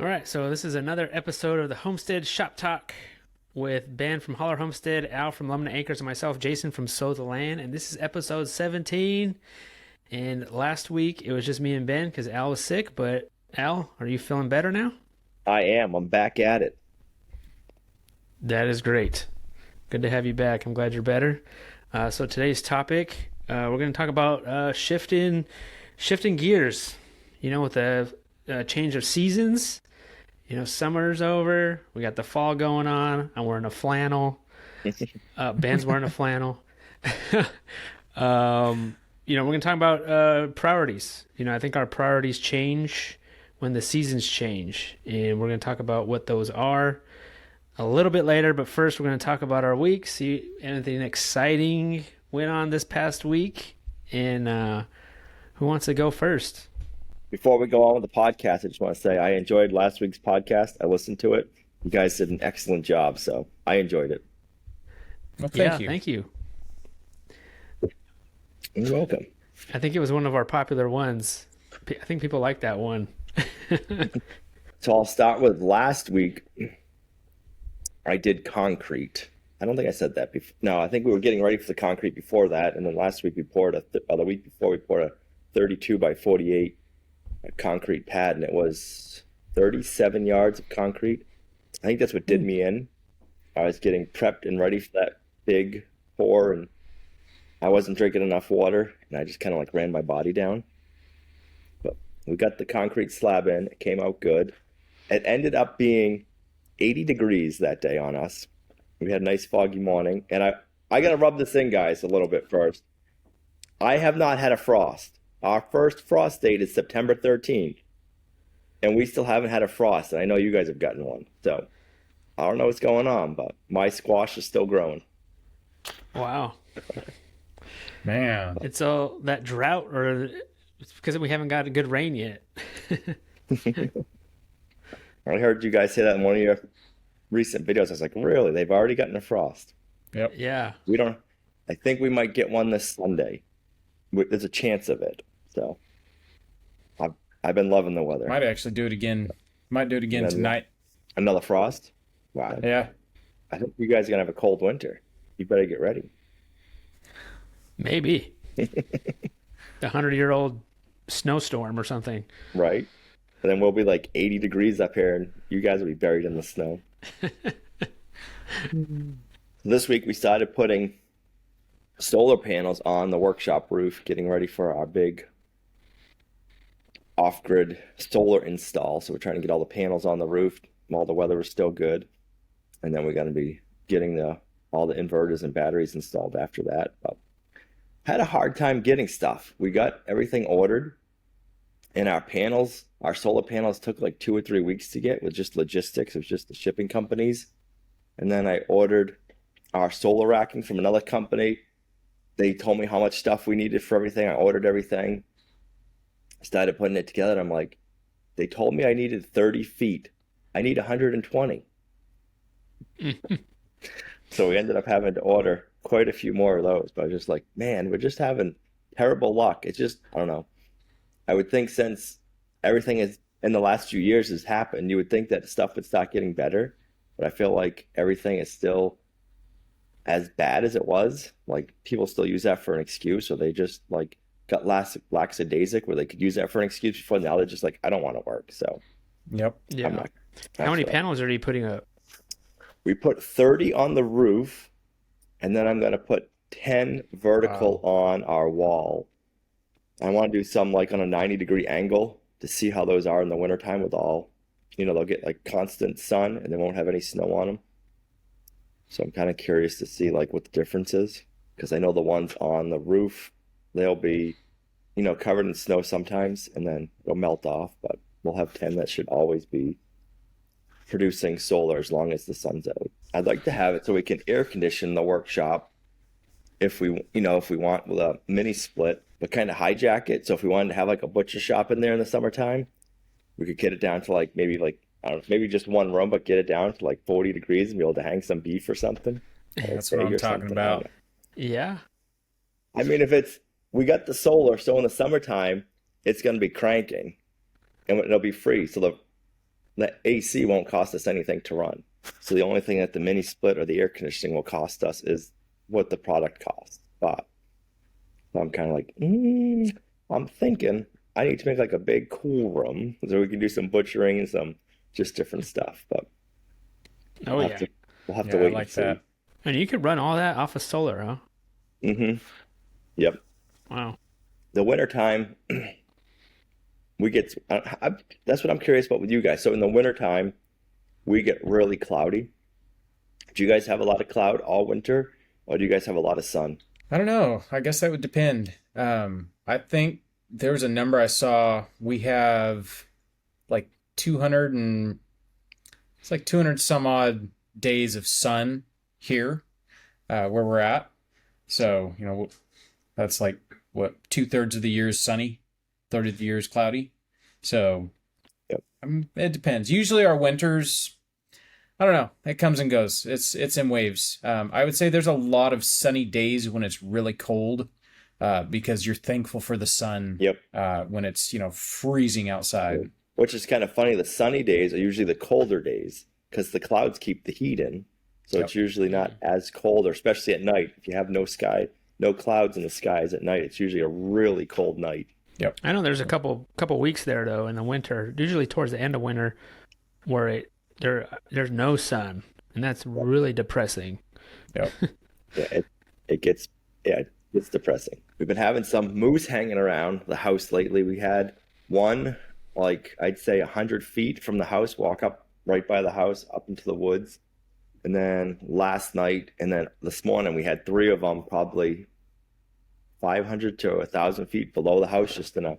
All right, so this is another episode of the Homestead Shop Talk with Ben from Hollar Homestead, Al from Lumnah Acres, and myself, Jason from Sow the Land. And this is episode 17. And last week it was just me and Ben because Al was sick. But Al, are you feeling better now? I am. I'm back at it. That is great. Good to have you back. I'm glad you're better. So today's topic, we're going to talk about shifting gears. You know, with the change of seasons. You know, summer's over. We got the fall going on. I'm wearing a flannel. Ben's wearing a flannel. You know, we're going to talk about priorities. You know, I think our priorities change when the seasons change. And we're going to talk about what those are a little bit later. But first, we're going to talk about our week. See anything exciting went on this past week. And who wants to go first? Before we go on with the podcast, I just want to say I enjoyed last week's podcast. I listened to it. You guys did an excellent job, so I enjoyed it. Well, thank you. Thank you. You're welcome. I think it was one of our popular ones. I think people like that one. So I'll start with last week. I did concrete. I don't think I said that before. No, I think we were getting ready for the concrete before that, and then last week we poured the week before we poured a 32 by 48 concrete pad, and it was 37 yards of concrete. I think that's what did me in. I was getting prepped and ready for that big pour, and I wasn't drinking enough water, and I just kind of like ran my body down. But we got the concrete slab in. It came out good. It ended up being 80 degrees that day on us. We had a nice foggy morning, and I got to rub this in, guys, a little bit first. I have not had a frost. Our first frost date is September 13th, and we still haven't had a frost, and I know you guys have gotten one. So I don't know what's going on, but my squash is still growing. Wow. Man. It's all that drought, or it's because we haven't got a good rain yet. I heard you guys say that in one of your recent videos. I was like, really? They've already gotten a frost? Yep. Yeah. I think we might get one this Sunday. There's a chance of it. So I've been loving the weather. Might actually do it again. Might do it again tonight. Another frost? Wow. Yeah. I think you guys are going to have a cold winter. You better get ready. Maybe. The 100-year-old snowstorm or something. Right? And then we'll be like 80 degrees up here, and you guys will be buried in the snow. This week we started putting solar panels on the workshop roof, getting ready for our big off-grid solar install. So we're trying to get all the panels on the roof while the weather is still good. And then we're going to be getting all the inverters and batteries installed after that. But had a hard time getting stuff. We got everything ordered, and our solar panels took like 2 or 3 weeks to get with just logistics. It was just the shipping companies. And then I ordered our solar racking from another company. They told me how much stuff we needed for everything. I ordered everything. I started putting it together. And I'm like, they told me I needed 30 feet. I need 120. So we ended up having to order quite a few more of those. But I was just like, man, we're just having terrible luck. It's just, I don't know. I would think since everything is in the last few years has happened, you would think that stuff would start getting better. But I feel like everything is still as bad as it was. Like, people still use that for an excuse, or they just like got lackadaisic where they could use that for an excuse before. Now they're just like, I don't want to work. So Yep. Yeah. How many panels are you putting up? We put 30 on the roof, and then I'm going to put 10 vertical on our wall. I want to do some like on a 90-degree angle to see how those are in the wintertime with all, they'll get like constant sun and they won't have any snow on them. So I'm kind of curious to see like what the difference is, because I know the ones on the roof, they'll be, covered in snow sometimes, and then it'll melt off, but we'll have 10 that should always be producing solar as long as the sun's out. I'd like to have it so we can air condition the workshop if we want, with a mini split, but kind of hijack it. So if we wanted to have like a butcher shop in there in the summertime, we could get it down to like maybe I don't know, maybe just one room, but get it down to like 40 degrees and be able to hang some beef or something. That's what I'm talking about. Yeah. I mean, we got the solar, so in the summertime, it's going to be cranking, and it'll be free. So the AC won't cost us anything to run. So the only thing that the mini split or the air conditioning will cost us is what the product costs. But I'm kind of like, I'm thinking I need to make like a big cool room so we can do some butchering and some just different stuff. But we'll have to wait and see. That. And you could run all that off of solar, huh? Mm-hmm. Yep. Wow. The wintertime, we get, that's what I'm curious about with you guys. So in the wintertime, we get really cloudy. Do you guys have a lot of cloud all winter, or do you guys have a lot of sun? I don't know. I guess that would depend. I think there was a number I saw. We have like 200 some odd days of sun here, where we're at. So, that's like what, 2/3 of the year is sunny, 1/3 of the year is cloudy. So yep. It depends. Usually our winters, I don't know, it comes and goes. It's in waves. I would say there's a lot of sunny days when it's really cold, because you're thankful for the sun. Yep. When it's, freezing outside. Which is kind of funny. The sunny days are usually the colder days because the clouds keep the heat in. So It's usually not as cold, or especially at night. If you have no sky, no clouds in the skies at night, it's usually a really cold night. Yep. I know there's a couple weeks there though in the winter, usually towards the end of winter, where there's no sun, and that's really depressing. Yep. It gets depressing. We've been having some moose hanging around the house lately. We had one, like I'd say 100 feet from the house, walk up right by the house up into the woods. And then last night and then this morning, we had 3 of them, probably 500 to 1,000 feet below the house, just in a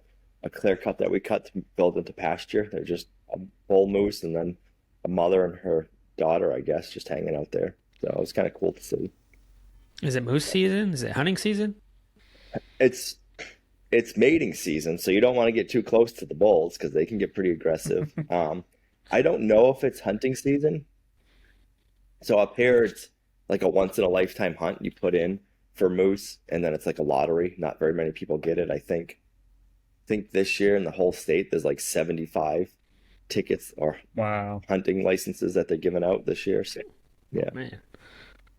clear cut that we cut to build into pasture. They're just a bull moose and then a mother and her daughter, I guess, just hanging out there. So it was kind of cool to see. Is it moose season? Is it hunting season? It's mating season, so you don't want to get too close to the bulls because they can get pretty aggressive. I don't know if it's hunting season. So up here, it's like a once-in-a-lifetime hunt you put in for moose, and then it's like a lottery. Not very many people get it, I think. I think this year in the whole state, there's like 75 tickets or hunting licenses that they're giving out this year. So, yeah. Man.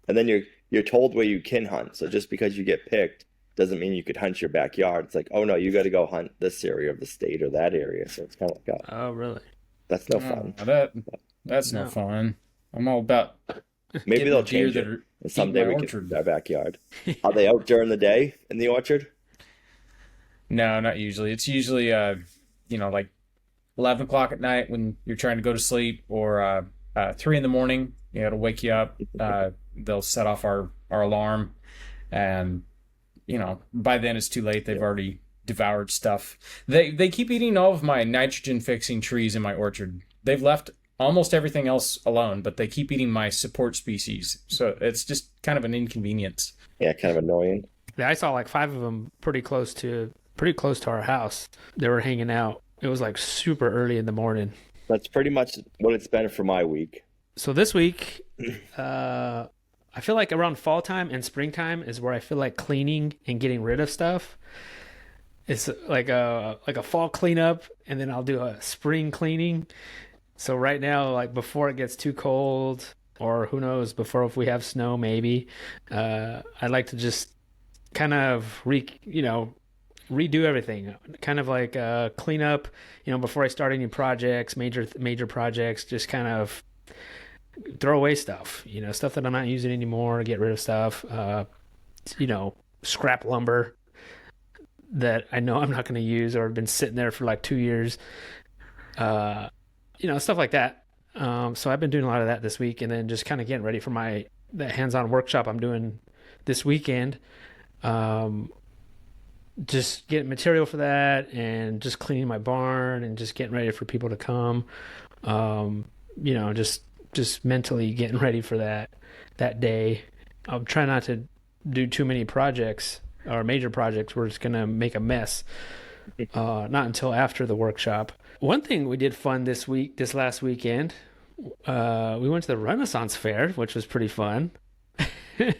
And then you're told where you can hunt. So just because you get picked doesn't mean you could hunt your backyard. It's like, oh no, you got to go hunt this area of the state or that area. So it's kind of like, oh really? That's no fun. That's no fun. I'm all about. Maybe they'll change it. Someday we can our backyard. Are they out during the day in the orchard? No, not usually. It's usually like 11 o'clock at night when you're trying to go to sleep, or 3 in the morning. To wake you up. They'll set off our alarm, and by then it's too late. They've already devoured stuff. They keep eating all of my nitrogen fixing trees in my orchard. They've left almost everything else alone, but they keep eating my support species. So it's just kind of an inconvenience. Yeah, kind of annoying. Yeah, I saw like 5 of them pretty close to our house. They were hanging out. It was like super early in the morning. That's pretty much what it's been for my week. So this week, I feel like around fall time and springtime is where I feel like cleaning and getting rid of stuff. It's like a fall cleanup, and then I'll do a spring cleaning. So right now, like before it gets too cold, or who knows, before if we have snow, maybe, I'd like to just kind of redo everything, kind of like clean up, before I start any projects, major projects, just kind of throw away stuff, stuff that I'm not using anymore, get rid of stuff, scrap lumber that I know I'm not going to use or have been sitting there for like 2 years. Stuff like that. So I've been doing a lot of that this week, and then just kind of getting ready for the hands-on workshop I'm doing this weekend. Just getting material for that, and just cleaning my barn, and just getting ready for people to come. Just mentally getting ready for that day. I'll try not to do too many projects or major projects where it's going to make a mess. Not until after the workshop. One thing we did fun this last weekend, we went to the Renaissance Fair, which was pretty fun. We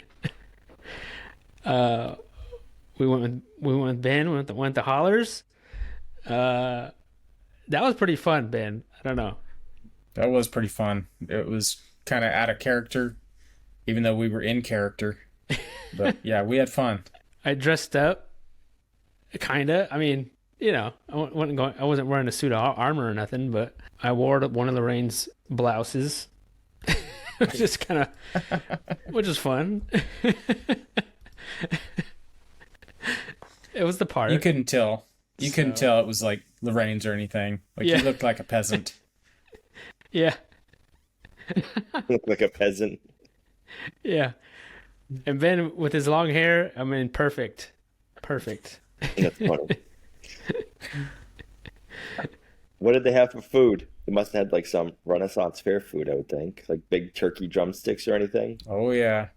went with Ben, went to Hollars. That was pretty fun, Ben. I don't know. That was pretty fun. It was kind of out of character, even though we were in character. But yeah, we had fun. I dressed up, kinda. I mean, I wasn't wearing a suit of armor or nothing, but I wore one of Lorraine's blouses, which is which is fun. It was the part. You couldn't tell. You couldn't tell it was like Lorraine's or anything. Like you looked like a peasant. Yeah. Look like a peasant. Yeah. And Ben with his long hair, I mean, perfect. Perfect. That's funny. What did they have for food? They must have had like some Renaissance fair food, I would think. Like big turkey drumsticks or anything. Oh yeah.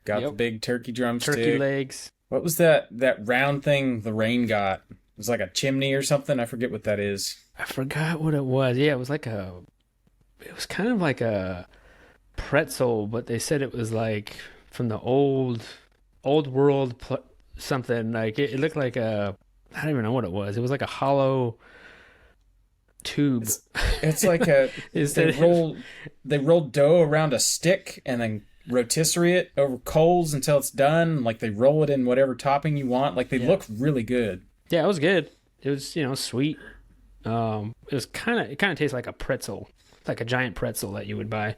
Got the big turkey drumstick. Turkey legs. What was that round thing Lorraine got? It was like a chimney or something. I forget what that is. I forgot what it was. Yeah, it was kind of like a pretzel, but they said it was like from the old world something. Like it looked like I don't even know what it was. It was like a hollow tube. It's like they rolled dough around a stick and then rotisserie it over coals until it's done. Like they roll it in whatever topping you want. Like they look really good. Yeah, it was good. It was sweet. It kind of tastes like a pretzel, like a giant pretzel that you would buy.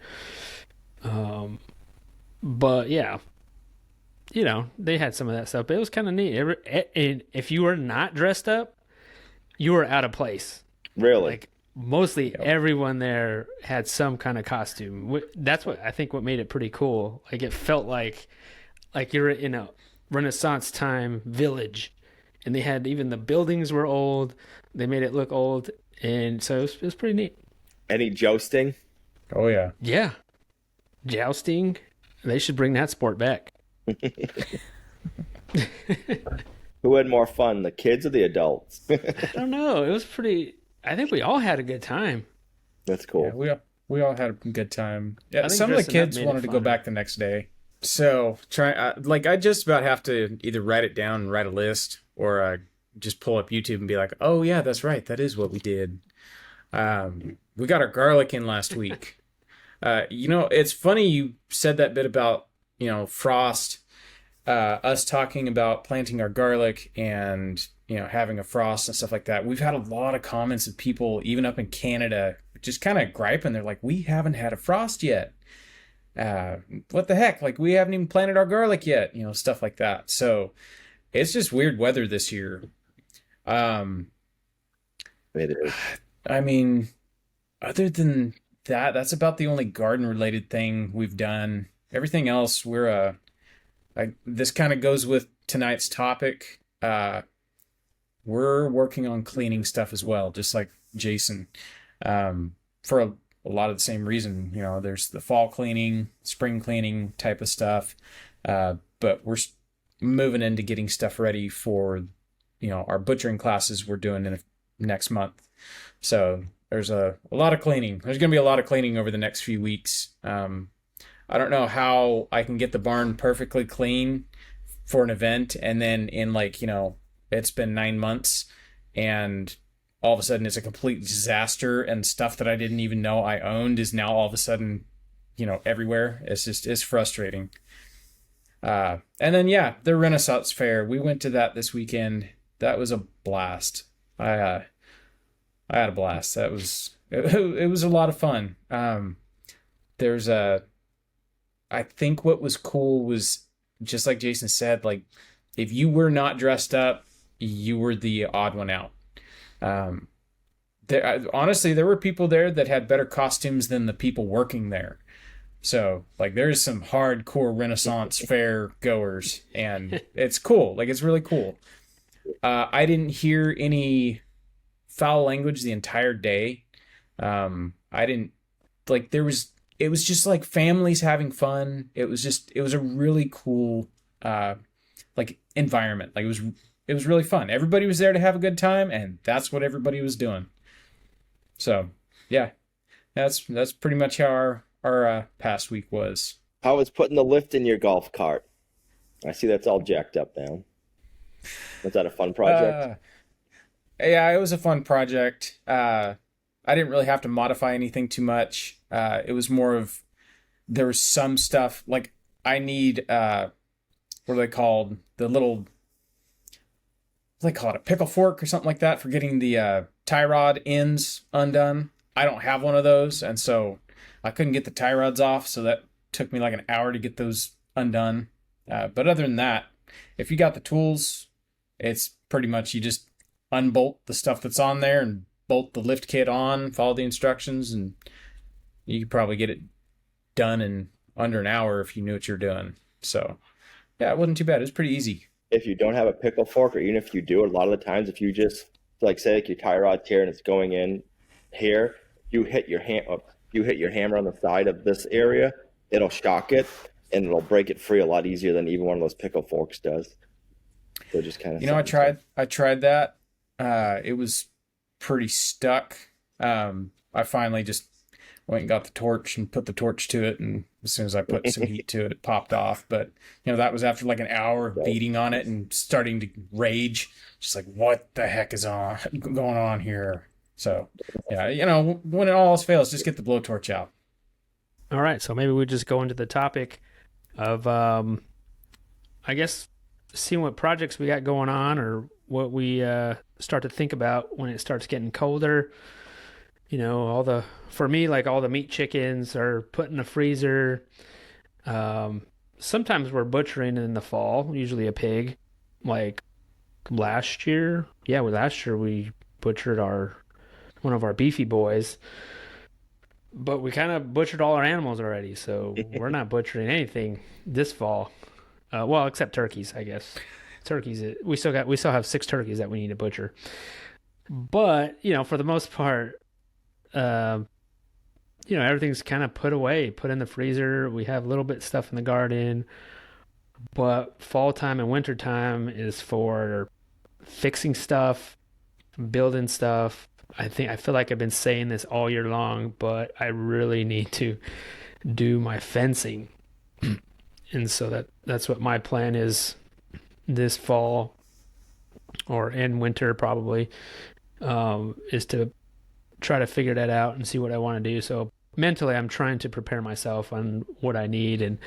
But yeah, they had some of that stuff, but it was kind of neat. And if you were not dressed up, you were out of place. Really? Like mostly everyone there had some kind of costume. That's what made it pretty cool. Like it felt like you're in a Renaissance time village, and they had even the buildings were old. They made it look old, and so it was pretty neat. Any jousting? Oh yeah. Yeah. Jousting. They should bring that sport back. Who had more fun, the kids or the adults? I don't know. It was pretty. I think we all had a good time. That's cool. Yeah, we all had a good time. Yeah, think some of the dressing up kids made it wanted to go funner. back the next day. So I just about have to either write it down and write a list, or just pull up YouTube and be like, oh yeah, that's right, that is what we did. We got our garlic in last week. It's funny you said that bit about frost. Us talking about planting our garlic and having a frost and stuff like that. We've had a lot of comments of people even up in Canada just kind of griping. They're like, we haven't had a frost yet. What the heck? Like we haven't even planted our garlic yet. Stuff like that. So it's just weird weather this year. It is. I mean, other than that, that's about the only garden related thing we've done. Everything else, we're this kind of goes with tonight's topic. We're working on cleaning stuff as well, just like Jason, for a lot of the same reason. There's the fall cleaning, spring cleaning type of stuff, but we're moving into getting stuff ready for our butchering classes we're doing in next month. So there's a lot of cleaning. There's going to be a lot of cleaning over the next few weeks. I don't know how I can get the barn perfectly clean for an event, and then in it's been 9 months and all of a sudden it's a complete disaster, and stuff that I didn't even know I owned is now all of a sudden everywhere. It's frustrating. And then the Renaissance Fair, we went to that this weekend. That was a blast. I had a blast. It was a lot of fun. I think what was cool was, just like Jason said, like if you were not dressed up, you were the odd one out. Honestly, there were people there that had better costumes than the people working there. So like there's some hardcore Renaissance fair goers, and it's cool. Like it's really cool. I didn't hear any foul language the entire day. It was just like families having fun. It was a really cool environment. Like it was really fun. Everybody was there to have a good time, and that's what everybody was doing. So yeah, that's pretty much how our past week was. How was putting the lift in your golf cart? I see that's all jacked up now. Was that a fun project? Yeah, it was a fun project. I didn't really have to modify anything too much. It was more of, there was some stuff like I need, what are they called? The little, what do they call it? A pickle fork or something like that for getting the tie rod ends undone. I don't have one of those, and so I couldn't get the tie rods off, so that took me like an hour to get those undone. But other than that, if you got the tools, it's pretty much you just unbolt the stuff that's on there and bolt the lift kit on, follow the instructions, and you could probably get it done in under an hour if you knew what you're doing. So yeah, it wasn't too bad. It was pretty easy. If you don't have a pickle fork, or even if you do, a lot of the times, if you just like say like your tie rod's here and it's going in here, you hit your hammer on the side of this area, it'll shock it and it'll break it free a lot easier than even one of those pickle forks does. So just kind of, I tried that. It was pretty stuck. I finally just went and got the torch and put the torch to it, and as soon as I put some heat to it, it popped off. But that was after like an hour of beating on it and starting to rage, just like, what the heck is going on here? So yeah, when it all else fails, just get the blowtorch out. All right, so maybe we just go into the topic of I guess seeing what projects we got going on, or what we start to think about when it starts getting colder. For me, like all the meat chickens are put in the freezer. Sometimes we're butchering in the fall, usually a pig. Like last year, we butchered one of our beefy boys. But we kind of butchered all our animals already, so we're not butchering anything this fall. Well, except turkeys, I guess. Turkeys, we still have 6 turkeys that we need to butcher. But for the most part, everything's kind of put away, put in the freezer. We have a little bit of stuff in the garden, but fall time and winter time is for fixing stuff, building stuff. I feel like I've been saying this all year long, but I really need to do my fencing. And so that's what my plan is this fall, or in winter probably, is to try to figure that out and see what I want to do. So mentally, I'm trying to prepare myself on what I need,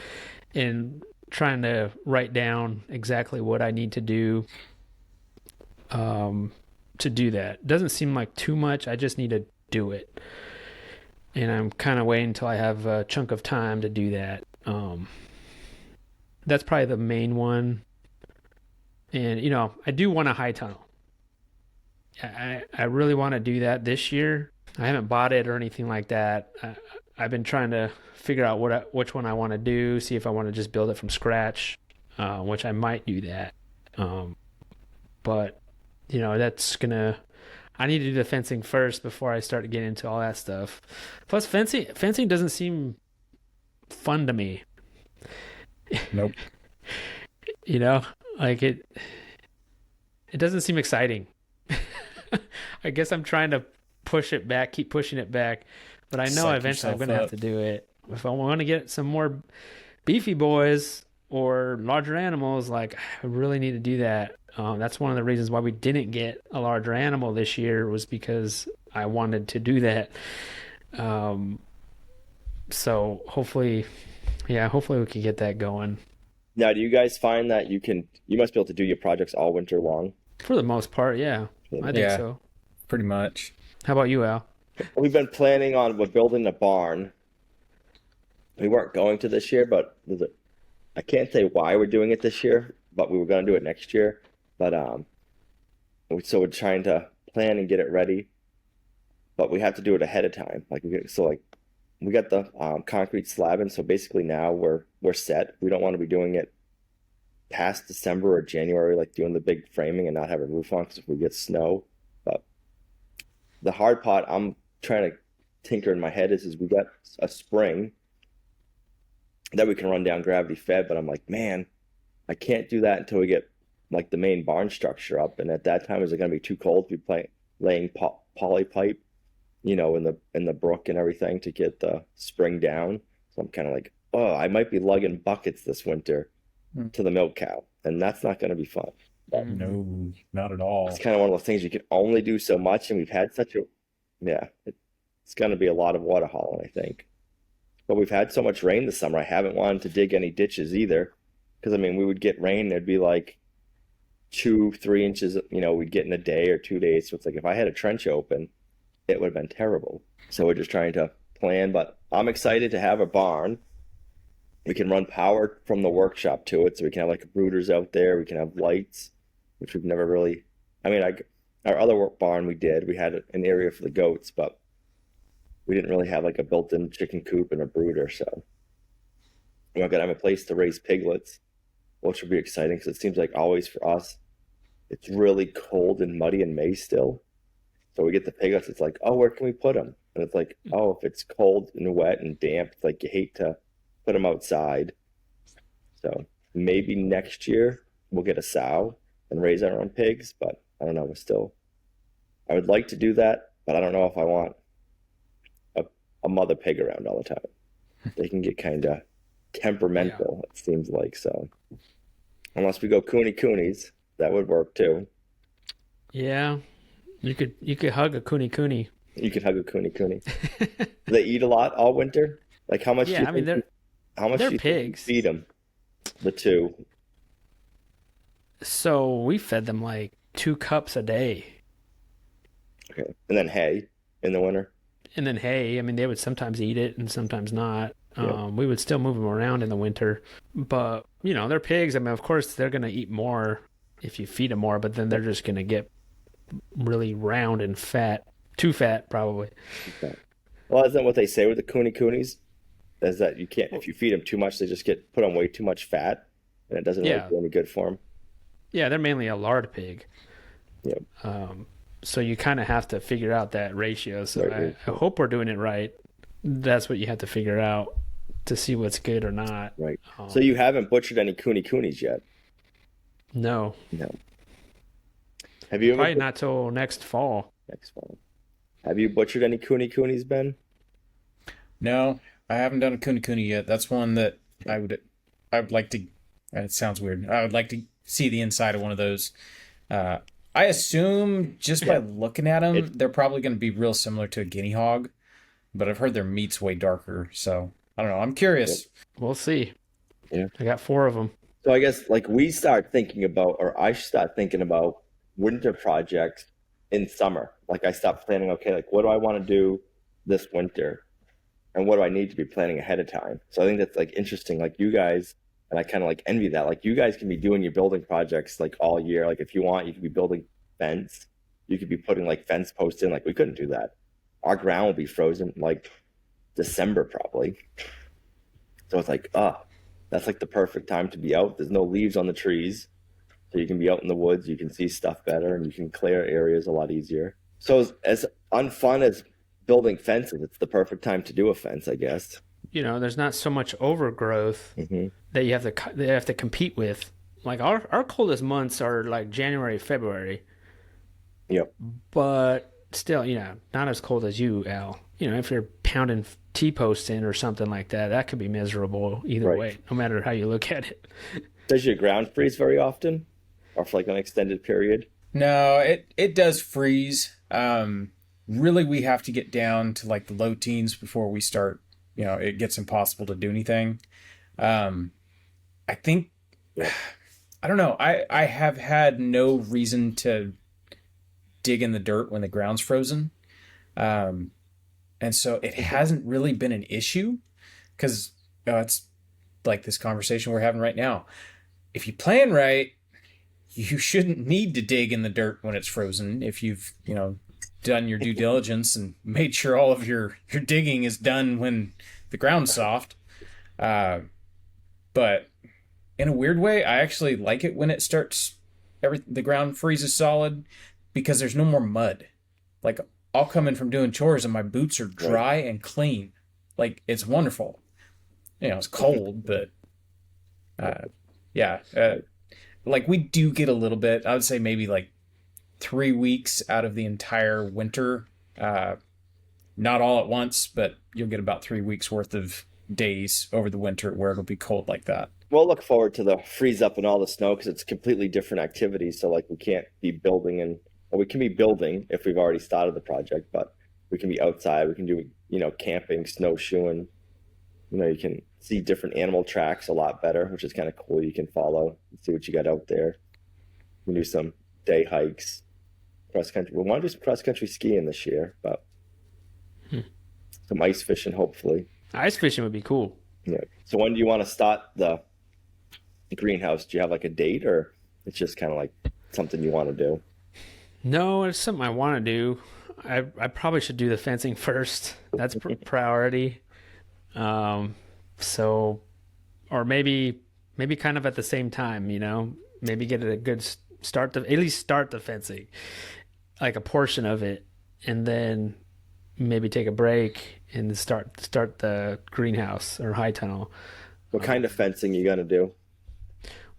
and trying to write down exactly what I need to do to do that. Doesn't seem like too much. I just need to do it. And I'm kind of waiting until I have a chunk of time to do that. That's probably the main one. And, I do want a high tunnel. I really want to do that this year. I haven't bought it or anything like that. I've been trying to figure out which one I want to do, see if I want to just build it from scratch, which I might do that. But, I need to do the fencing first before I start to get into all that stuff. Plus, fencing doesn't seem fun to me. Nope. Like it doesn't seem exciting. I guess I'm trying to keep pushing it back, but I know eventually I'm going to have to do it. If I want to get some more beefy boys or larger animals, like I really need to do that. That's one of the reasons why we didn't get a larger animal this year, was because I wanted to do that. So hopefully we can get that going. Now, do you guys find that you must be able to do your projects all winter long? For the most part, yeah. I think so. Pretty much. How about you, Al? We've been planning on building a barn. We weren't going to this year, but I can't say why we're doing it this year, but we were going to do it next year. But so we're trying to plan and get it ready, but we have to do it ahead of time. We got the concrete slab in, so basically now we're set. We don't want to be doing it past December or January, like doing the big framing and not have a roof on, because if we get snow. But the hard part I'm trying to tinker in my head is we got a spring that we can run down gravity fed, but I'm like, man, I can't do that until we get like the main barn structure up, and at that time is it going to be too cold to be laying poly pipe, in the brook and everything to get the spring down. So I'm kind of like, I might be lugging buckets this winter to the milk cow, and that's not going to be fun. No, not at all. It's kind of one of those things you can only do so much, and we've had it's going to be a lot of water hauling, I think. But we've had so much rain this summer, I haven't wanted to dig any ditches either. Because, I mean, we would get rain, it'd be like 2-3 inches, we'd get in a day or 2 days. So it's like if I had a trench open, it would have been terrible. So we're just trying to plan. But I'm excited to have a barn. We can run power from the workshop to it. So we can have like brooders out there. We can have lights, which we've never really, our other barn we had an area for the goats, but we didn't really have like a built-in chicken coop and a brooder. So we're going to have a place to raise piglets, which will be exciting because it seems like always for us, it's really cold and muddy in May still. So we get the piglets, it's like, oh, where can we put them? And it's like, oh, if it's cold and wet and damp, it's like you hate to put them outside. So maybe next year we'll get a sow and raise our own pigs, but I don't know. I would like to do that, but I don't know if I want a mother pig around all the time. They can get kind of temperamental, it seems like. So unless we go coonies, that would work too. Yeah, you could hug a cooney. You could hug a cooney. Do they eat a lot all winter? Like how much? Yeah, how much they're do you pigs. Feed them? The two. So we fed them like 2 cups a day. Okay, and then hay in the winter. And then hay. I mean, they would sometimes eat it and sometimes not. Yeah. We would still move them around in the winter, but they're pigs. I mean, of course they're going to eat more if you feed them more, but then they're just going to get really round and fat, too fat probably. Okay. Well, isn't that what they say with the coonies? Is that you can't, if you feed them too much, they just put on way too much fat, and it doesn't really do any good for them. Yeah, they're mainly a lard pig. Yep. So you kind of have to figure out that ratio. So I hope we're doing it right. That's what you have to figure out to see what's good or not. Right. So you haven't butchered any coonies yet? No. Have you? Probably not till next fall. Have you butchered any coonies, Ben? No, I haven't done a cooney yet. That's one that I would like to. It sounds weird. I would like to see the inside of one of those. I assume just by looking at them, they're probably going to be real similar to a guinea hog, but I've heard their meat's way darker. So I don't know. I'm curious. We'll see. Yeah, I got 4 of them. So I guess like I start thinking about winter projects in summer. Like I stopped planning. Okay, like what do I want to do this winter, and what do I need to be planning ahead of time? So I think that's like interesting. Like you guys. And I kind of like envy that. Like you guys can be doing your building projects like all year. Like if you want, you could be building fence. You could be putting like fence posts in. Like we couldn't do that. Our ground will be frozen like December probably. So it's like, that's like the perfect time to be out. There's no leaves on the trees. So you can be out in the woods. You can see stuff better and you can clear areas a lot easier. So as unfun as building fences, it's the perfect time to do a fence, I guess. There's not so much overgrowth that you have to compete with. Like our coldest months are like January, February. Yep. But still, not as cold as you, Al. If you're pounding T-posts in or something like that, that could be miserable either way, no matter how you look at it. Does your ground freeze very often, or for like an extended period? No, it does freeze. Really, we have to get down to like the low teens before we start. It gets impossible to do anything. I think, I don't know. I have had no reason to dig in the dirt when the ground's frozen. And so it hasn't really been an issue because it's like this conversation we're having right now. If you plan right, you shouldn't need to dig in the dirt when it's frozen. If you've, done your due diligence and made sure all of your digging is done when the ground's soft. But in a weird way, I actually like it when it starts, the ground freezes solid because there's no more mud. Like I'll come in from doing chores and my boots are dry and clean. Like it's wonderful. It's cold, but like we do get a little bit, I would say maybe like 3 weeks out of the entire winter. Not all at once, but you'll get about 3 weeks worth of days over the winter where it'll be cold like that. We'll look forward to the freeze up and all the snow because it's completely different activities. So like we can't be building we can be building if we've already started the project, but We can be outside. We can do, camping, snowshoeing. You can see different animal tracks a lot better, which is kind of cool. You can follow and see what you got out there. We can do some day hikes, cross country. We want to do some cross country skiing this year, but some ice fishing, hopefully. Ice fishing would be cool. Yeah. So when do you want to start the greenhouse? Do you have like a date, or it's just kind of like something you want to do? No, it's something I want to do. I probably should do the fencing first. That's priority. So, or maybe kind of at the same time, maybe get a good start to at least start the fencing, like a portion of it, and then maybe take a break and start the greenhouse or high tunnel. What kind of fencing you gonna do?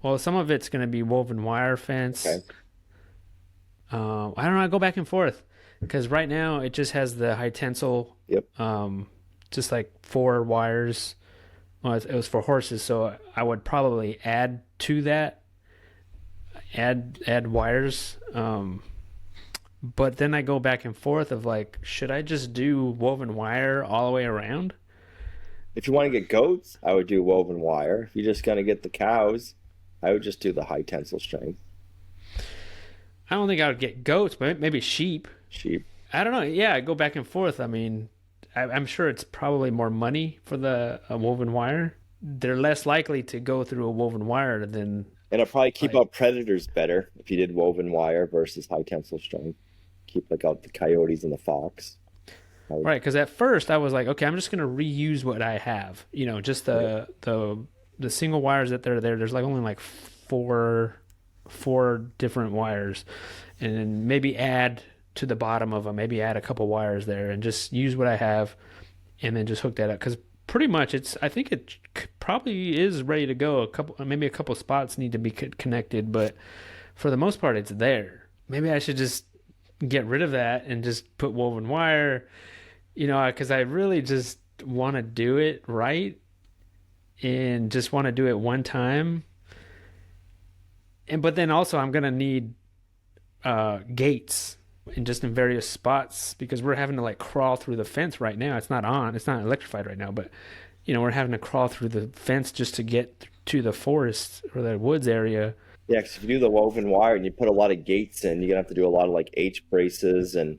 Well, some of it's gonna be woven wire fence. Okay. I don't know. I go back and forth because right now it just has the high tensile. Yep. Just like 4 wires. Well, it was for horses, so I would probably add to that. Add wires. But then I go back and forth of like, should I just do woven wire all the way around? If you want to get goats, I would do woven wire. If you're just gonna get the cows, I would just do the high tensile strength. I don't think I would get goats, but maybe sheep. Sheep. I don't know. Yeah, I go back and forth. I mean, I'm sure it's probably more money for the woven wire. They're less likely to go through a woven wire than... And it'll probably keep out predators better if you did woven wire versus high tensile strength. Keep out the coyotes and the fox. Right, because at first I was like, okay, I'm just going to reuse what I have. Just the single wires that are there. There's like only like four different wires, and then maybe add to the bottom of them, maybe add a couple wires there and just use what I have and then just hook that up, because pretty much I think it probably is ready to go. Maybe a couple spots need to be connected, but for the most part it's there. Maybe I should just get rid of that and just put woven wire, because I really just want to do it right and just want to do it one time. But then also I'm going to need gates and just in various spots, because we're having to like crawl through the fence right now. It's not electrified right now, but we're having to crawl through the fence just to get to the forest or the woods area. Yeah, because if you do the woven wire and you put a lot of gates in, you're gonna have to do a lot of like H braces and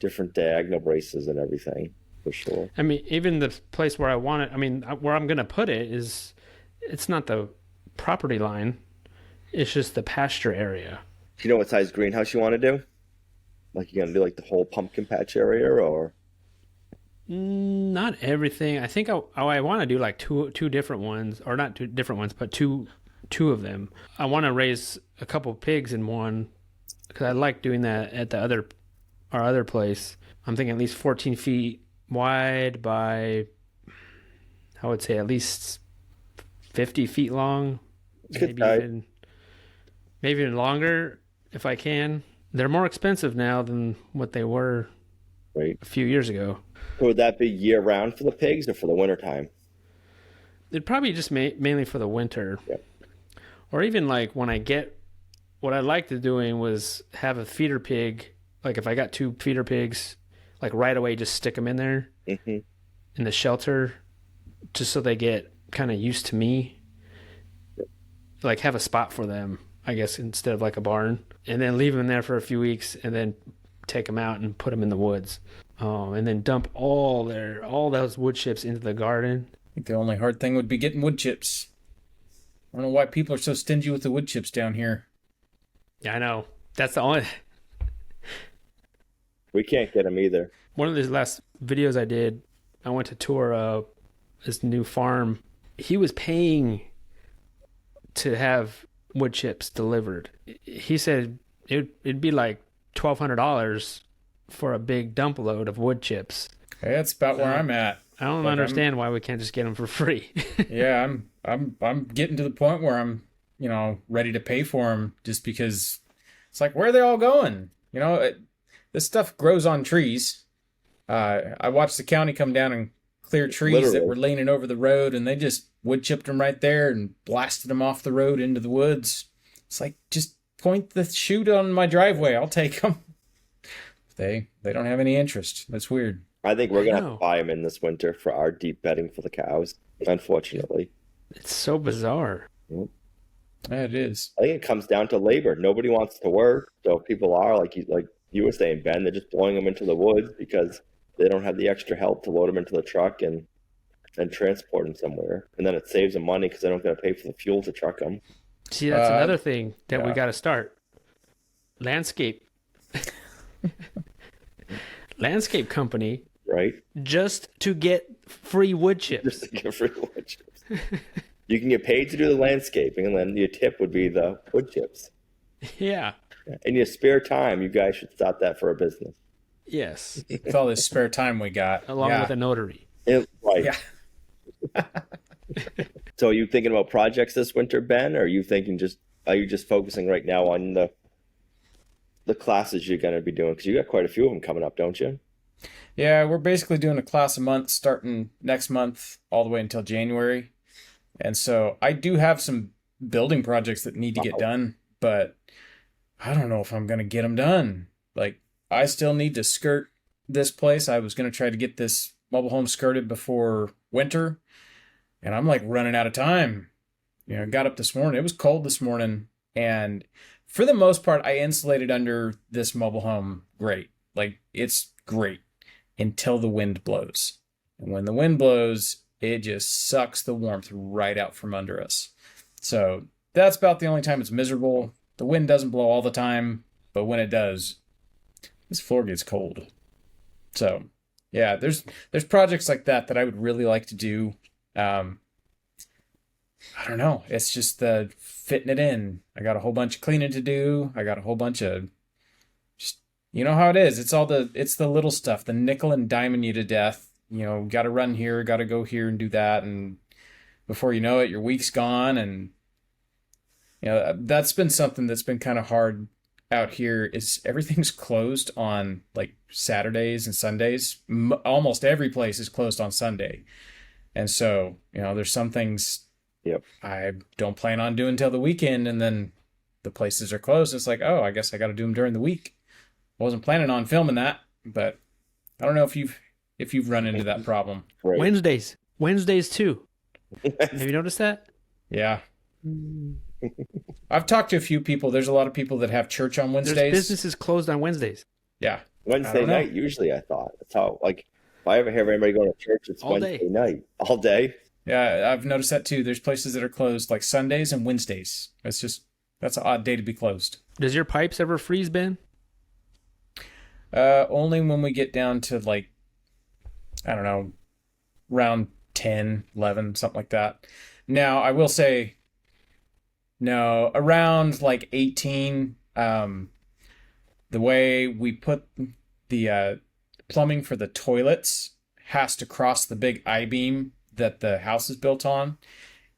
different diagonal braces and everything, for sure. I mean, even the place where I want it, where I'm gonna put it it's not the property line, it's just the pasture area. Do you know what size greenhouse you want to do? Like, you're gonna do like the whole pumpkin patch area, or? Not everything. I think I want to do like two different ones, or not two different ones, but two of them. I want to raise a couple pigs in one, because I like doing that at our other place. I'm thinking at least 14 feet wide by, I would say at least 50 feet long, maybe even longer if I can. They're more expensive now than what they were a few years ago. So would that be year round for the pigs or for the winter time? It'd probably just mainly for the winter. Yep. Or even like when what I liked doing was have a feeder pig. Like if I got 2 feeder pigs, like right away, just stick them in there in the shelter, just so they get kind of used to me. Yep. Like have a spot for them, I guess, instead of like a barn, and then leave them there for a few weeks and then take them out and put them in the woods. And then dump all those wood chips into the garden. I think the only hard thing would be getting wood chips. I don't know why people are so stingy with the wood chips down here. Yeah, I know. That's the only... We can't get them either. One of these last videos I did, I went to tour this new farm. He was paying to have wood chips delivered. He said it'd be like $1,200 for a big dump load of wood chips. Hey, that's about where I'm at. I don't understand why we can't just get them for free. Yeah, I'm getting to the point where I'm, ready to pay for them, just because it's like, where are they all going? This stuff grows on trees. I watched the county come down and clear trees that were leaning over the road, and they just wood chipped them right there and blasted them off the road into the woods. It's like, just point the chute on my driveway. I'll take them. They don't have any interest. That's weird. I think we're I gonna have know. to buy them in this winter for our deep bedding for the cows. Unfortunately, It's so bizarre. Yeah, it is. I think it comes down to labor. Nobody wants to work, so people are like you were saying, Ben. They're just blowing them into the woods because they don't have the extra help to load them into the truck and transport them somewhere. And then it saves them money because they don't got to pay for the fuel to truck them. See, that's another thing that we yeah. got to start. Landscape. Landscape company Right? just to get free wood chips. Just to get free wood chips. You can get paid to do the landscaping, and then your tip would be the wood chips. Yeah. In your spare time, you guys should start that for a business. Yes. With all this spare time we got. Along yeah. with a notary. Right. Yeah. So are you thinking about projects this winter, Ben, or are you just focusing right now on the classes you're going to be doing? Because you got quite a few of them coming up, don't you? Yeah, we're basically doing a class a month starting next month all the way until January. And so I do have some building projects that need to get done, but I don't know if I'm going to get them done. Like, I still need to skirt this place. I was going to try to get this mobile home skirted before winter, and I'm like running out of time. You know, I got up this morning. It was cold this morning, and for the most part, I insulated under this mobile home great. Like, it's great until the wind blows. And when the wind blows, it just sucks the warmth right out from under us. So that's about the only time it's miserable. The wind doesn't blow all the time, but when it does, this floor gets cold. So yeah, there's projects like that I would really like to do. I don't know. It's just the fitting it in. I got a whole bunch of cleaning to do. I got a whole bunch of just, you know how it is. It's the little stuff, the nickel and diming you to death. You know, got to run here, got to go here and do that. And before you know it, your week's gone. And, you know, that's been something that's been kind of hard out here is everything's closed on like Saturdays and Sundays. Almost every place is closed on Sunday. And so, you know, there's some things I don't plan on doing till the weekend, and then the places are closed. It's like, oh, I guess I got to do them during the week. I wasn't planning on filming that, but I don't know if you've run into that problem. Right. Wednesdays too. Have you noticed that? Yeah. I've talked to a few people. There's a lot of people that have church on Wednesdays. There's businesses closed on Wednesdays. Yeah. Wednesday night, usually, I thought. That's how, like, if I ever hear anybody going to church, it's All Wednesday day. night. All day. Yeah, I've noticed that too. There's places that are closed like Sundays and Wednesdays. That's an odd day to be closed. Does your pipes ever freeze, Ben? Only when we get down to like, I don't know, around 10, 11, something like that. Now, I will say, no, around like 18, the way we put the plumbing for the toilets has to cross the big I-beam that the house is built on,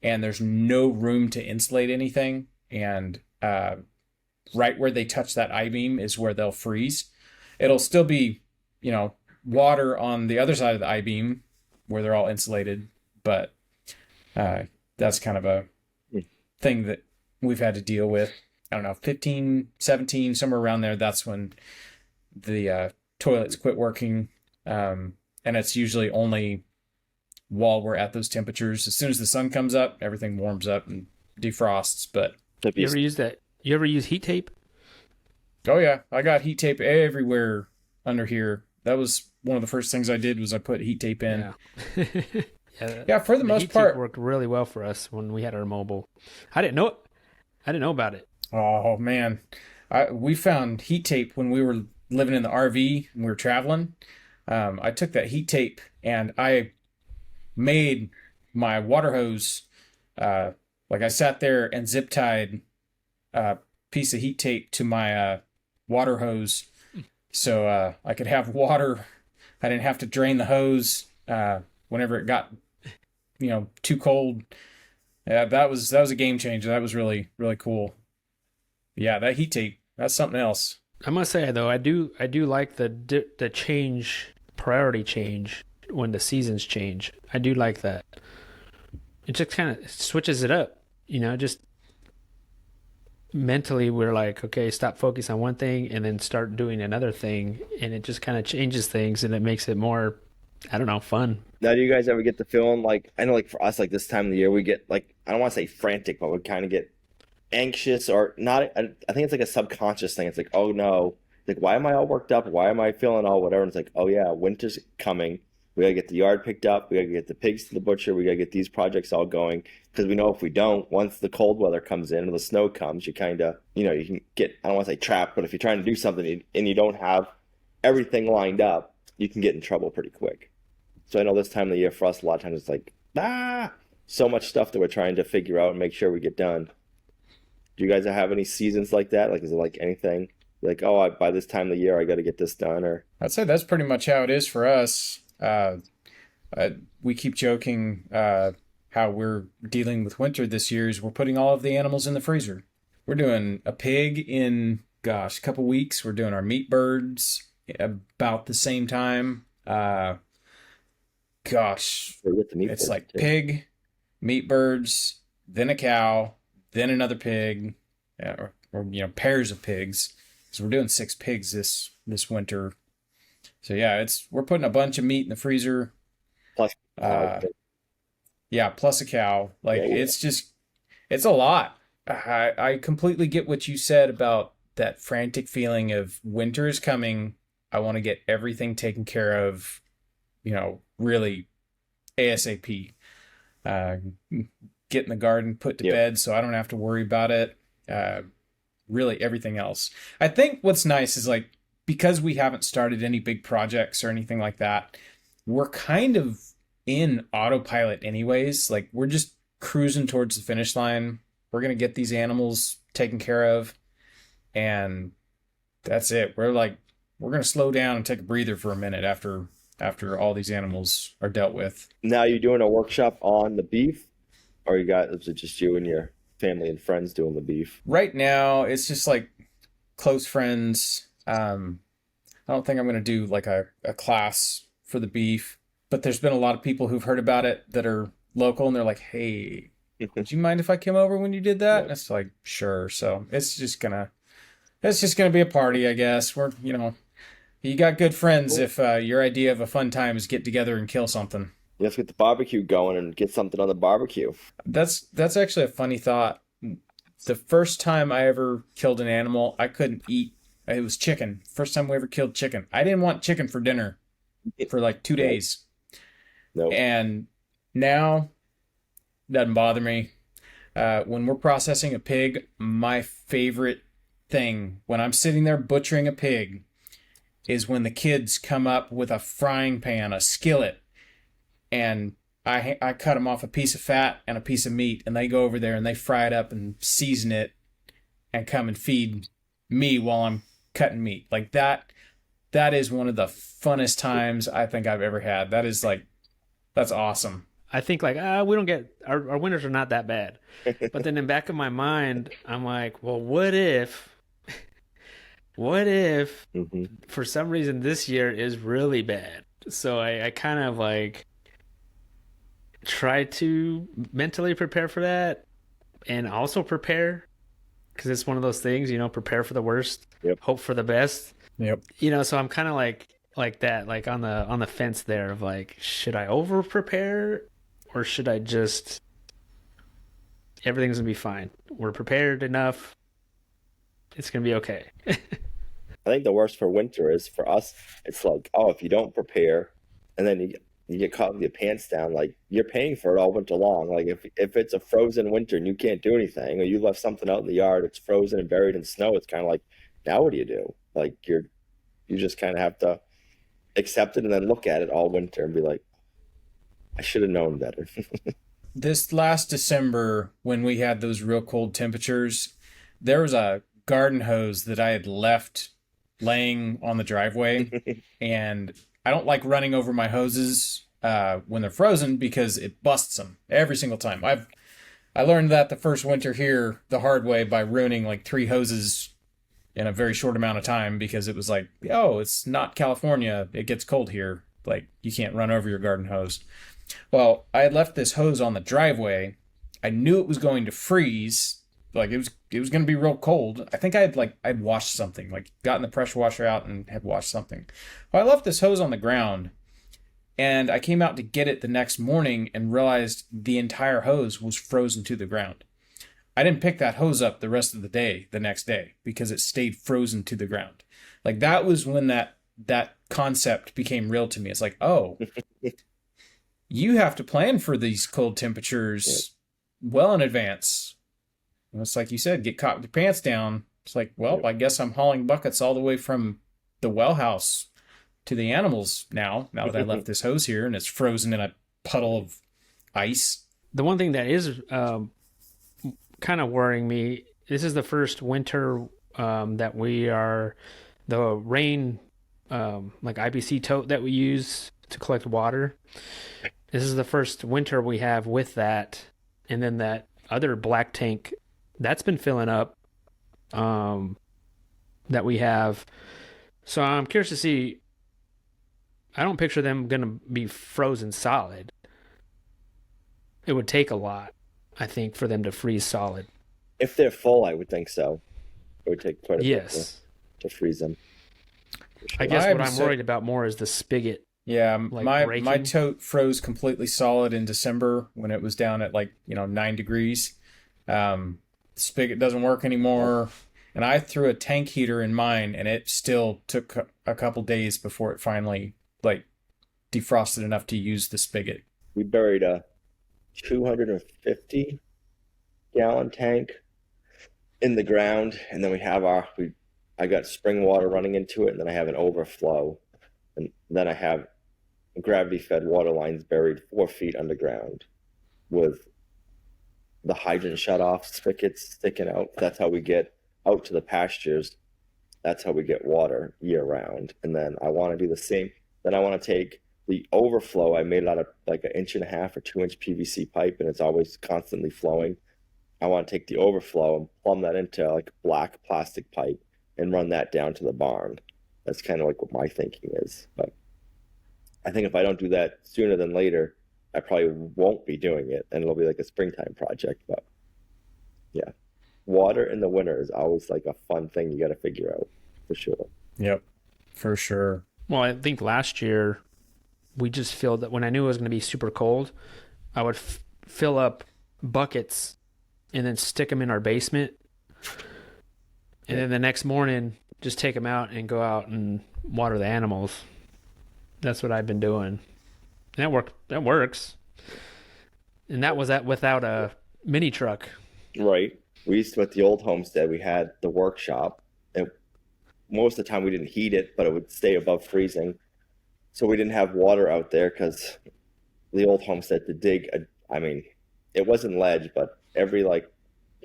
and there's no room to insulate anything. And right where they touch that I-beam is where they'll freeze. It'll still be, you know, water on the other side of the I-beam where they're all insulated, but that's kind of a thing that we've had to deal with. I don't know, 15, 17, somewhere around there. That's when the toilets quit working. And it's usually only while we're at those temperatures. As soon as the sun comes up, everything warms up and defrosts. But You ever use that? You ever use heat tape? oh yeah, I got heat tape everywhere under here. That was one of the first things I did was I put heat tape in. Yeah. Yeah, for the most heat part, tape worked really well for us when we had our mobile. I didn't know about it. oh man, we found heat tape when we were living in the RV and we were traveling. I took that heat tape and I made my water hose. Like I sat there and zip tied a piece of heat tape to my water hose, so I could have water. I didn't have to drain the hose whenever it got, you know, too cold. Yeah, that was a game changer. That was really, really cool. Yeah, that heat tape, that's something else. I must say though, I do like the priority change when the seasons change. I do like that. It just kind of switches it up, you know. Just mentally we're like, okay, stop focus on one thing and then start doing another thing, and it just kind of changes things and it makes it more, I don't know, fun. Now, do you guys ever get the feeling like, I know like for us, like this time of the year, we get like, I don't want to say frantic, but we kind of get anxious or not. I think it's like a subconscious thing. It's like, oh no, like why am I all worked up? Why am I feeling all whatever? And it's like, oh yeah, winter's coming. We gotta get the yard picked up. We gotta get the pigs to the butcher. We gotta get these projects all going because we know if we don't, once the cold weather comes in or the snow comes, you kind of, you can get, I don't want to say trapped, but if you're trying to do something and you don't have everything lined up, you can get in trouble pretty quick. So I know this time of the year for us, a lot of times it's like, so much stuff that we're trying to figure out and make sure we get done. Do you guys have any seasons like that? Like, is it like anything? Like, oh, by this time of the year, I got to get this done, or I'd say that's pretty much how it is for us. We keep joking how we're dealing with winter this year is we're putting all of the animals in the freezer. We're doing a pig in, a couple weeks. We're doing our meat birds about the same time. It's like pig, meat birds, then a cow, then another pig, or pairs of pigs. So we're doing 6 pigs this winter. So yeah, we're putting a bunch of meat in the freezer. plus Plus a cow. Like it's a lot. I completely get what you said about that frantic feeling of winter is coming. I want to get everything taken care of, really ASAP. Get in the garden, put to bed so I don't have to worry about it. Really everything else. I think what's nice is like, because we haven't started any big projects or anything like that, we're kind of in autopilot anyways. Like we're just cruising towards the finish line. We're going to get these animals taken care of, and that's it. We're going to slow down and take a breather for a minute after all these animals are dealt with. Now, you're doing a workshop on the beef, or is it just you and your family and friends doing the beef? Right now, it's just like close friends. I don't think I'm going to do like a class for the beef, but there's been a lot of people who've heard about it that are local, and they're like, hey, would you mind if I came over when you did that? And it's like, sure. So it's just gonna be a party, I guess. You got good friends if your idea of a fun time is get together and kill something. Let's get the barbecue going and get something on the barbecue. That's actually a funny thought. The first time I ever killed an animal, I couldn't eat. It was chicken. First time we ever killed chicken. I didn't want chicken for dinner for like 2 days. No. And now, doesn't bother me. When we're processing a pig, my favorite thing when I'm sitting there butchering a pig is when the kids come up with a frying pan, a skillet, and I cut them off a piece of fat and a piece of meat, and they go over there and they fry it up and season it and come and feed me while I'm cutting meat. Like that is one of the funnest times I think I've ever had. That's awesome. I think like, we don't get, our winters are not that bad. But then in the back of my mind, I'm like, well, what if for some reason this year is really bad? So I kind of like try to mentally prepare for that, and also prepare, because it's one of those things, prepare for the worst, hope for the best. Yep. So I'm kind of like that, like on the fence there of like, should I over prepare, or should I just, everything's gonna be fine, we're prepared enough, it's gonna be okay. I think the worst for winter is for us, it's like, oh, if you don't prepare and then you get caught with your pants down, like you're paying for it all winter long. Like if it's a frozen winter and you can't do anything, or you left something out in the yard, it's frozen and buried in snow, it's kind of like, now what do you do? Like you just kind of have to accept it and then look at it all winter and be like, I should have known better. This last December, when we had those real cold temperatures, there was a garden hose that I had left laying on the driveway, and I don't like running over my hoses when they're frozen because it busts them every single time. I learned that the first winter here the hard way by ruining like 3 hoses in a very short amount of time, because it was like, oh, it's not California, it gets cold here, like you can't run over your garden hose. Well, I had left this hose on the driveway. I knew it was going to freeze like it was going to be real cold. I think I'd washed something, like gotten the pressure washer out and had washed something. Well, I left this hose on the ground, and I came out to get it the next morning and realized the entire hose was frozen to the ground. I didn't pick that hose up the rest of the day, the next day, because it stayed frozen to the ground. Like that was when that concept became real to me. It's like, oh, you have to plan for these cold temperatures well in advance. And it's like you said, get caught with your pants down. It's like, well, I guess I'm hauling buckets all the way from the well house to the animals now that I left this hose here and it's frozen in a puddle of ice. The one thing that is kind of worrying me, this is the first winter that we are, the rain, like IBC tote that we use to collect water. This is the first winter we have with that. And then that other black tank, that's been filling up that we have. So I'm curious to see, I don't picture them going to be frozen solid. It would take a lot, I think, for them to freeze solid. If they're full, I would think so. It would take quite a bit to freeze them. I guess what I'm worried about more is the spigot. Yeah, like my tote froze completely solid in December when it was down at 9 degrees. The spigot doesn't work anymore, and I threw a tank heater in mine, and it still took a couple days before it finally defrosted enough to use the spigot. We buried a 250-gallon tank in the ground, and then we have I got spring water running into it, and then I have an overflow, and then I have gravity-fed water lines buried 4 feet underground with the hydrant shut-off spigots sticking out. That's how we get out to the pastures. That's how we get water year-round. And then I want to do the same. Then I want to take the overflow. I made it out of like an 1.5 or 2-inch PVC pipe, and it's always constantly flowing. I want to take the overflow and plumb that into like black plastic pipe and run that down to the barn. That's kind of like what my thinking is. But I think if I don't do that sooner than later, I probably won't be doing it, and it'll be like a springtime project. But yeah, water in the winter is always like a fun thing you got to figure out, for sure. Yep, for sure. Well, I think last year we just filled that when I knew it was going to be super cold, I would fill up buckets and then stick them in our basement. And then the next morning, just take them out and go out and water the animals. That's what I've been doing. And that works. And that was without a mini truck. Right. We used to, at the old homestead, we had the workshop. And most of the time we didn't heat it, but it would stay above freezing. So we didn't have water out there because the old homestead to dig, it wasn't ledge, but every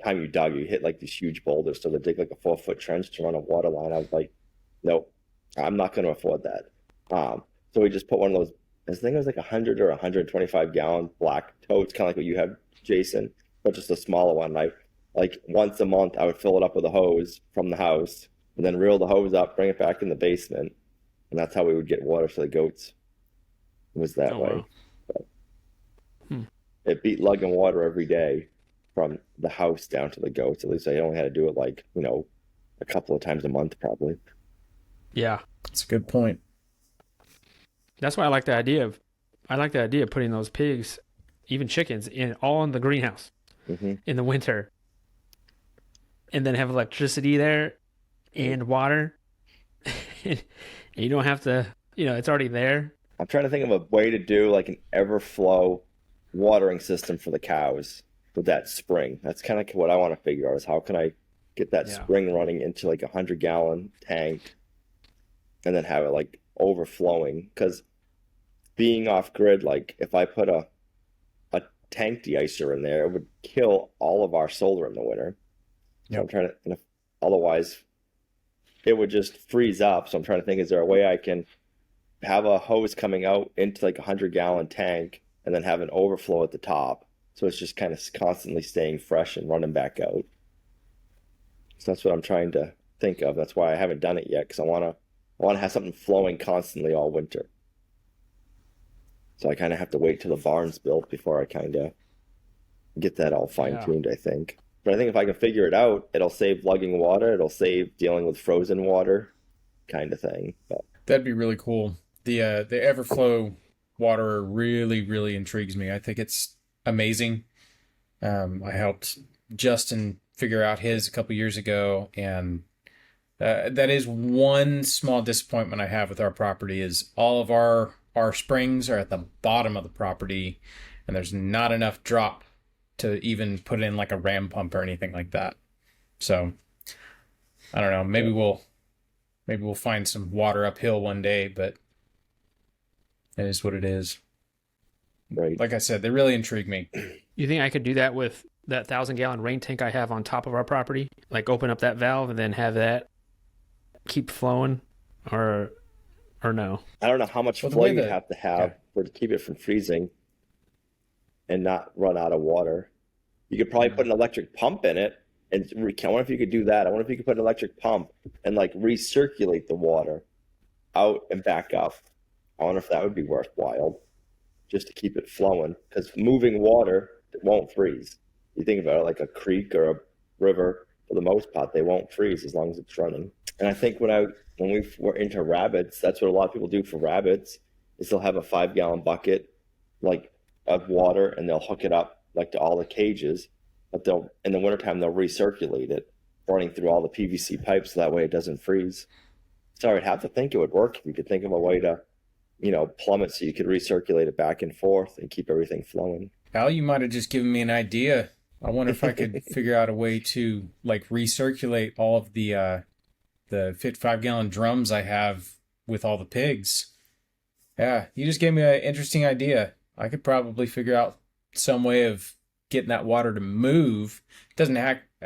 time you dug, you hit these huge boulders. So to dig a 4-foot trench to run a water line, I was like, nope, I'm not going to afford that. So we just put one of those, I think it was 100 or 125-gallon black totes, kind of like what you have, Jason, but just a smaller one. Once a month, I would fill it up with a hose from the house and then reel the hose up, bring it back in the basement. And that's how we would get water for the goats. It was that way. Wow. It beat lugging water every day from the house down to the goats. At least I only had to do it a couple of times a month probably. Yeah. That's a good point. That's why I like the idea of putting those pigs, even chickens, all in the greenhouse in the winter. And then have electricity there and water. And you don't have to, it's already there. I'm trying to think of a way to do an everflow watering system for the cows with that spring. That's kind of what I want to figure out, is how can I get that spring running into a 100-gallon tank and then have it overflowing. Because being off grid, if I put a tank de-icer in there, it would kill all of our solar in the winter. So I'm trying to, otherwise it would just freeze up. So I'm trying to think, is there a way I can have a hose coming out into a 100-gallon tank and then have an overflow at the top, so it's just kind of constantly staying fresh and running back out. So that's what I'm trying to think of. That's why I haven't done it yet, because I want to have something flowing constantly all winter. So I kind of have to wait till the barn's built before I kind of get that all fine-tuned, I think. But I think if I can figure it out, it'll save lugging water. It'll save dealing with frozen water, kind of thing. But That'd be really cool. The Everflow water really, really intrigues me. I think it's amazing. I helped Justin figure out his a couple years ago, and that is one small disappointment I have with our property is all of our springs are at the bottom of the property, and there's not enough drop to even put in like a ram pump or anything like that. So I don't know. Maybe we'll find some water uphill one day, but it is what it is. right. Like I said, they really intrigue me. You think I could do that with that 1,000-gallon rain tank I have on top of our property? Like open up that valve and then have that keep flowing, or no? I don't know how much Well, the flow way you that- have to have yeah. for to keep it from freezing and not run out of water. You could probably put an electric pump in it, and I wonder if you could do that. I wonder if you could put an electric pump and like recirculate the water out and back up. I wonder if that would be worthwhile, just to keep it flowing. Because moving water, it won't freeze. You think about it, like a creek or a river, for the most part, they won't freeze as long as it's running. And I think when we were into rabbits, that's what a lot of people do for rabbits, is they'll have a 5-gallon bucket like of water, and they'll hook it up like to all the cages, but they'll in the wintertime they'll recirculate it, running through all the PVC pipes so that way it doesn't freeze. So I'd have to think it would work if you could think of a way to, plumb it so you could recirculate it back and forth and keep everything flowing. Al, you might have just given me an idea. I wonder if I could figure out a way to like recirculate all of the 5-gallon drums I have with all the pigs. Yeah, you just gave me an interesting idea. I could probably figure out some way of getting that water to move. It doesn't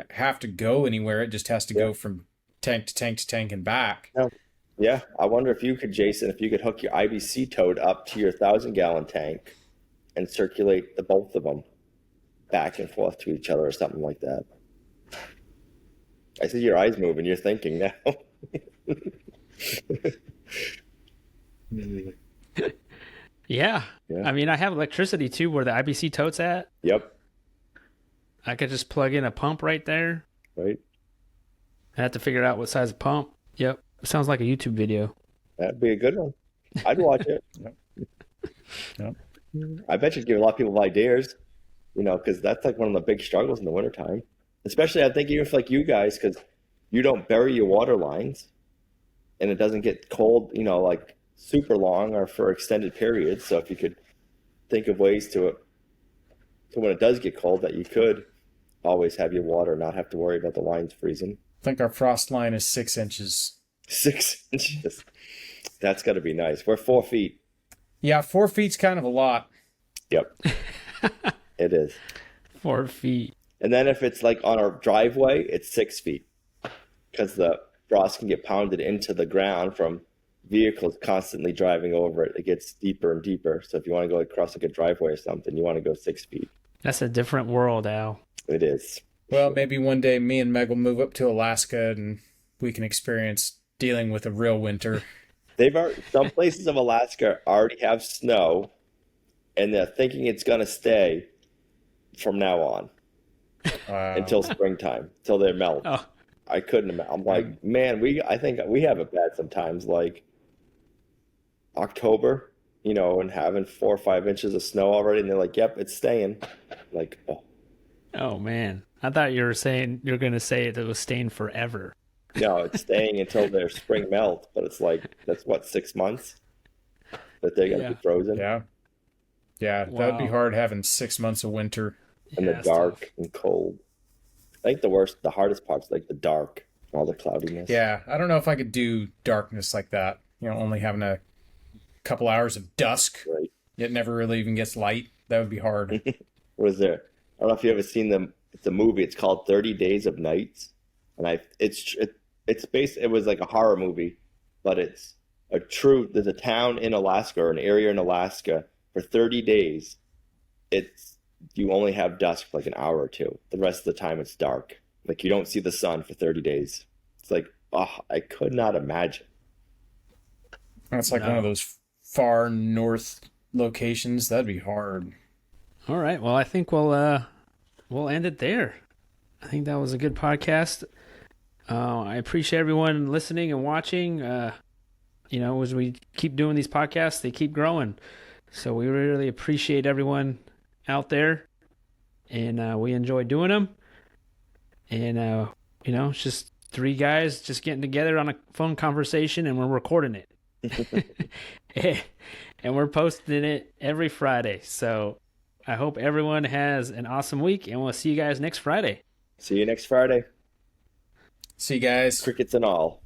have to go anywhere. It just has to go from tank to tank to tank and back. Yeah, I wonder if you could, Jason, if you could hook your IBC toad up to your 1,000-gallon tank and circulate the both of them back and forth to each other or something like that. I see your eyes moving. You're thinking now. Yeah. Yeah. I mean, I have electricity too where the IBC tote's at. Yep. I could just plug in a pump right there. Right. I have to figure out what size of pump. Yep. Sounds like a YouTube video. That'd be a good one. I'd watch it. Yep. I bet you'd give a lot of people ideas, because that's like one of the big struggles in the wintertime. Especially, I think, even for like you guys, because you don't bury your water lines and it doesn't get cold, like super long or for extended periods. So if you could think of ways to when it does get cold, that you could always have your water, not have to worry about the lines freezing. I think our frost line is 6 inches. 6 inches. That's got to be nice. We're 4 feet. Yeah, 4 feet's kind of a lot. Yep. It is. 4 feet. And then if it's like on our driveway, it's 6 feet, because the frost can get pounded into the ground from vehicles constantly driving over it. It gets deeper and deeper. So if you want to go across like a driveway or something, you want to go 6 feet. That's a different world, Al. It is. Well, maybe one day me and Meg will move up to Alaska and we can experience dealing with a real winter. Some places of Alaska already have snow, and they're thinking it's going to stay from now on until springtime, until they melt. Oh. I couldn't imagine. I'm like, man, I think we have it bad sometimes, like October, and having 4 or 5 inches of snow already, and they're like, yep, it's staying. Like, oh. Oh, man. I thought you were going to say it was staying forever. No, it's staying until their spring melt, but it's like, that's what, 6 months that they're going to be frozen? Yeah. Yeah, that'd be hard having 6 months of winter. In the dark and cold. I think the hardest part's like the dark, all the cloudiness. Yeah, I don't know if I could do darkness like that. Only having a couple hours of dusk. Right. It never really even gets light. That would be hard. What is there? I don't know if you ever seen them. It's a movie. It's called 30 Days of Nights, and it's based. It was like a horror movie, but it's there's a town in Alaska or an area in Alaska for 30 days. You only have dusk for like an hour or two. The rest of the time it's dark. Like you don't see the sun for 30 days. It's like, I could not imagine. That's like one of those far north locations. That'd be hard. All right. Well, I think we'll end it there. I think that was a good podcast. I appreciate everyone listening and watching. As we keep doing these podcasts, they keep growing. So we really appreciate everyone out there, and we enjoy doing them. And it's just three guys just getting together on a phone conversation, and we're recording it. And we're posting it every Friday. So I hope everyone has an awesome week, and we'll see you guys next Friday. See you next Friday. See you guys. Crickets and all.